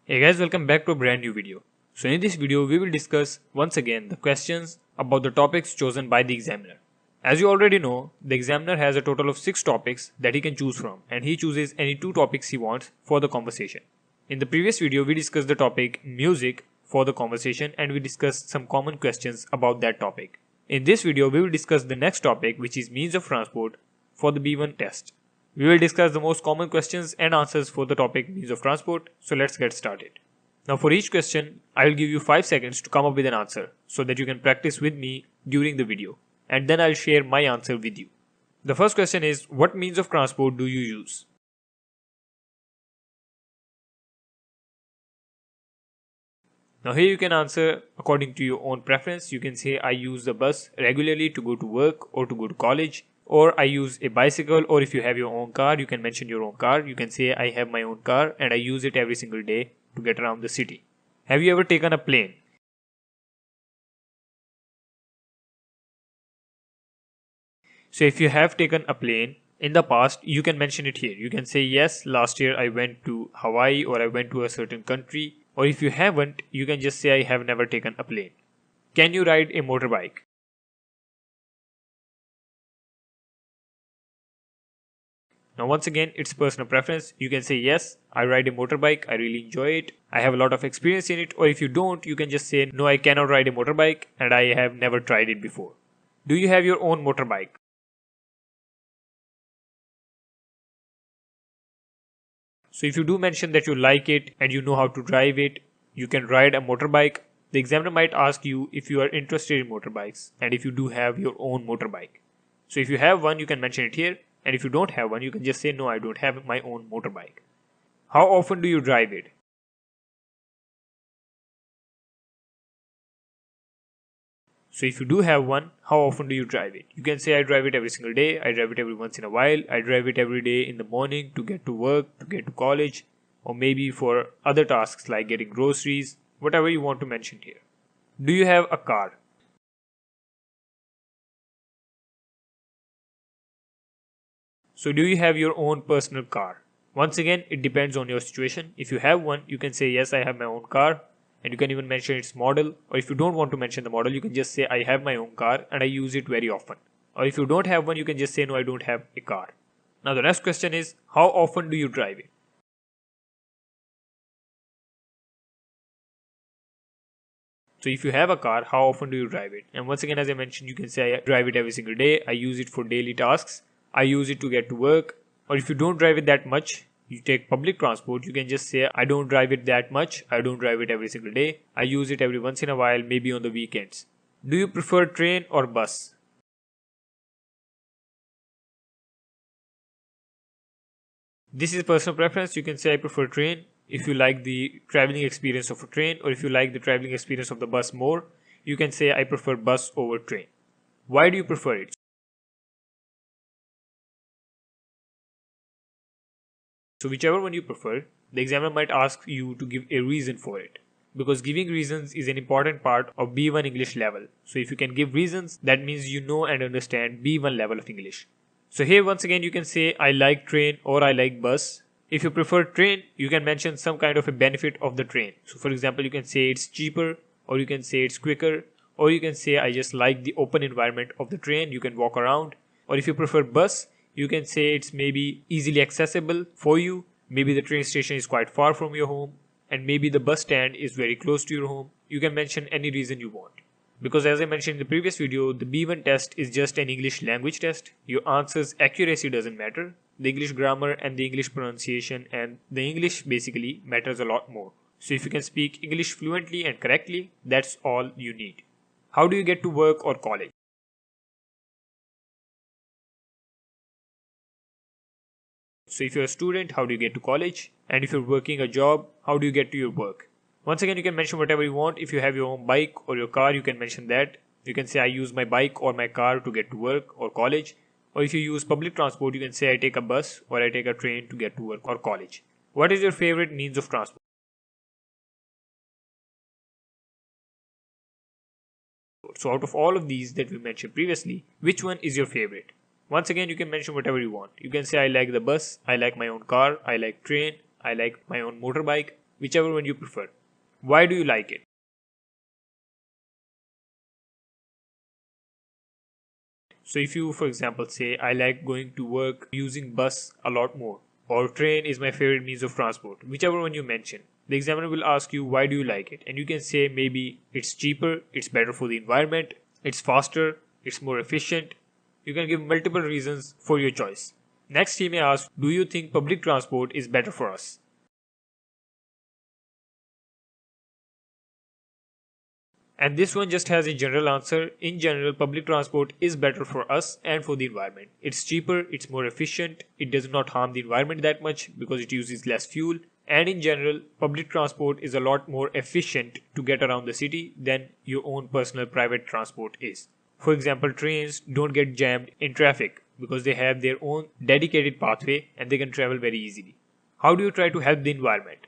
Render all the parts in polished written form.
Hey guys, welcome back to a brand new video. So in this video, we will discuss once again the questions about the topics chosen by the examiner. As you already know, the examiner has a total of 6 topics that he can choose from, and he chooses any 2 topics he wants for the conversation. In the previous video, we discussed the topic music for the conversation and we discussed some common questions about that topic. In this video, we will discuss the next topic, which is means of transport for the B1 test. We will discuss the most common questions and answers for the topic means of transport, so let's get started. Now for each question, I will give you 5 seconds to come up with an answer so that you can practice with me during the video, and then I'll share my answer with you. The first question is, what means of transport do you use? Now here you can answer according to your own preference. You can say I use the bus regularly to go to work or to go to college, or I use a bicycle, or if you have your own car, you can mention your own car. You can say I have my own car and I use it every single day to get around the city. Have you ever taken a plane? So if you have taken a plane in the past, you can mention it here. You can say yes, last year I went to Hawaii or I went to a certain country. Or if you haven't, you can just say I have never taken a plane. Can you ride a motorbike? Now once again, it's personal preference. You can say yes, I ride a motorbike, I really enjoy it, I have a lot of experience in it. Or if you don't, you can just say no, I cannot ride a motorbike and I have never tried it before. Do you have your own motorbike? So if you do mention that you like it and you know how to drive it, you can ride a motorbike. The examiner might ask you if you are interested in motorbikes and if you do have your own motorbike. So if you have one, you can mention it here. And if you don't have one, you can just say no, I don't have my own motorbike. How often do you drive it? So if you do have one, how often do you drive it? You can say I drive it every single day, I drive it every once in a while, I drive it every day in the morning to get to work, to get to college, or maybe for other tasks like getting groceries, whatever you want to mention here. Do you have a car? So do you have your own personal car? Once again, it depends on your situation. If you have one, you can say yes, I have my own car, and you can even mention its model. Or if you don't want to mention the model, you can just say I have my own car and I use it very often. Or if you don't have one, you can just say no, I don't have a car. Now the next question is, how often do you drive it? So if you have a car, how often do you drive it? And once again, as I mentioned, you can say I drive it every single day, I use it for daily tasks, I use it to get to work. Or if you don't drive it that much, you take public transport, you can just say I don't drive it that much, I don't drive it every single day, I use it every once in a while, maybe on the weekends. Do you prefer train or bus? This is personal preference. You can say I prefer train if you like the traveling experience of a train, or if you like the traveling experience of the bus more, you can say I prefer bus over train. Why do you prefer it? So whichever one you prefer, the examiner might ask you to give a reason for it. Because giving reasons is an important part of B1 English level. So if you can give reasons, that means you know and understand B1 level of English. So here once again you can say I like train or I like bus. If you prefer train, you can mention some kind of a benefit of the train. So for example, you can say it's cheaper, or you can say it's quicker, or you can say I just like the open environment of the train, you can walk around. Or if you prefer bus, you can say it's maybe easily accessible for you. Maybe the train station is quite far from your home, and maybe the bus stand is very close to your home. You can mention any reason you want. Because as I mentioned in the previous video, the B1 test is just an English language test. Your answers accuracy doesn't matter. The English grammar and the English pronunciation and the English basically matters a lot more. So if you can speak English fluently and correctly, that's all you need. How do you get to work or college? So if you're a student, how do you get to college? And if you're working a job, how do you get to your work? Once again, you can mention whatever you want. If you have your own bike or your car, you can mention that. You can say I use my bike or my car to get to work or college. Or if you use public transport, you can say I take a bus or I take a train to get to work or college. What is your favorite means of transport? So out of all of these that we mentioned previously, which one is your favorite? Once again, you can mention whatever you want. You can say I like the bus, I like my own car, I like train, I like my own motorbike. whichever one you prefer. Why do you like it? So if you, for example, say, I like going to work using bus a lot more, or train is my favorite means of transport, whichever one you mention, the examiner will ask you, why do you like it? And you can say maybe it's cheaper, it's better for the environment, it's faster, it's more efficient. You can give multiple reasons for your choice. Next, he may ask, do you think public transport is better for us? And this one just has a general answer. In general, public transport is better for us and for the environment. It's cheaper, it's more efficient, it does not harm the environment that much because it uses less fuel. And in general, public transport is a lot more efficient to get around the city than your own personal private transport is. For example, trains don't get jammed in traffic because they have their own dedicated pathway and they can travel very easily. How do you try to help the environment?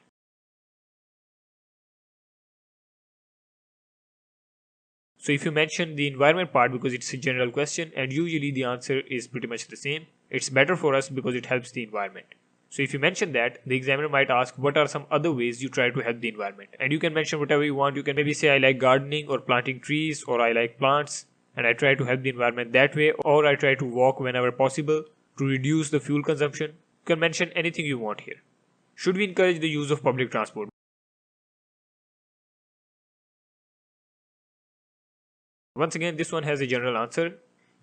So if you mention the environment part because it's a general question and usually the answer is pretty much the same, it's better for us because it helps the environment. So if you mention that, the examiner might ask what are some other ways you try to help the environment. And you can mention whatever you want. You can maybe say I like gardening or planting trees, or I like plants and I try to help the environment that way, or I try to walk whenever possible to reduce the fuel consumption. You can mention anything you want here. Should we encourage the use of public transport? Once again, this one has a general answer.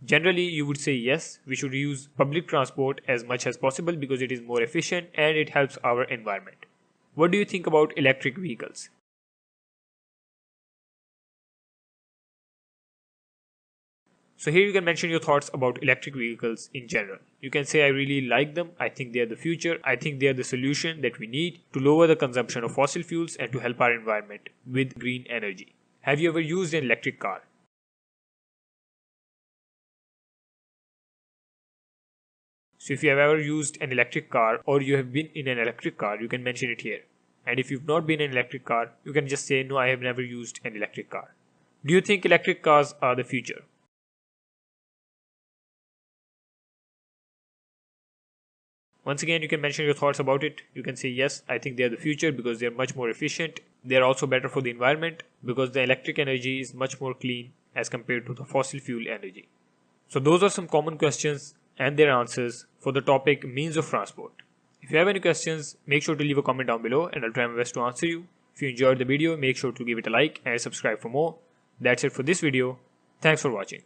Generally, you would say yes, we should use public transport as much as possible because it is more efficient and it helps our environment. What do you think about electric vehicles? So here you can mention your thoughts about electric vehicles in general. You can say I really like them, I think they are the future, I think they are the solution that we need to lower the consumption of fossil fuels and to help our environment with green energy. Have you ever used an electric car? So if you have ever used an electric car or you have been in an electric car, you can mention it here. And if you've not been in an electric car, you can just say, no, I have never used an electric car. Do you think electric cars are the future? Once again, you can mention your thoughts about it. You can say, yes, I think they are the future because they are much more efficient. They are also better for the environment because the electric energy is much more clean as compared to the fossil fuel energy. So those are some common questions and their answers for the topic means of transport. If you have any questions, make sure to leave a comment down below and I'll try my best to answer you. If you enjoyed the video, make sure to give it a like and subscribe for more. That's it for this video. Thanks for watching.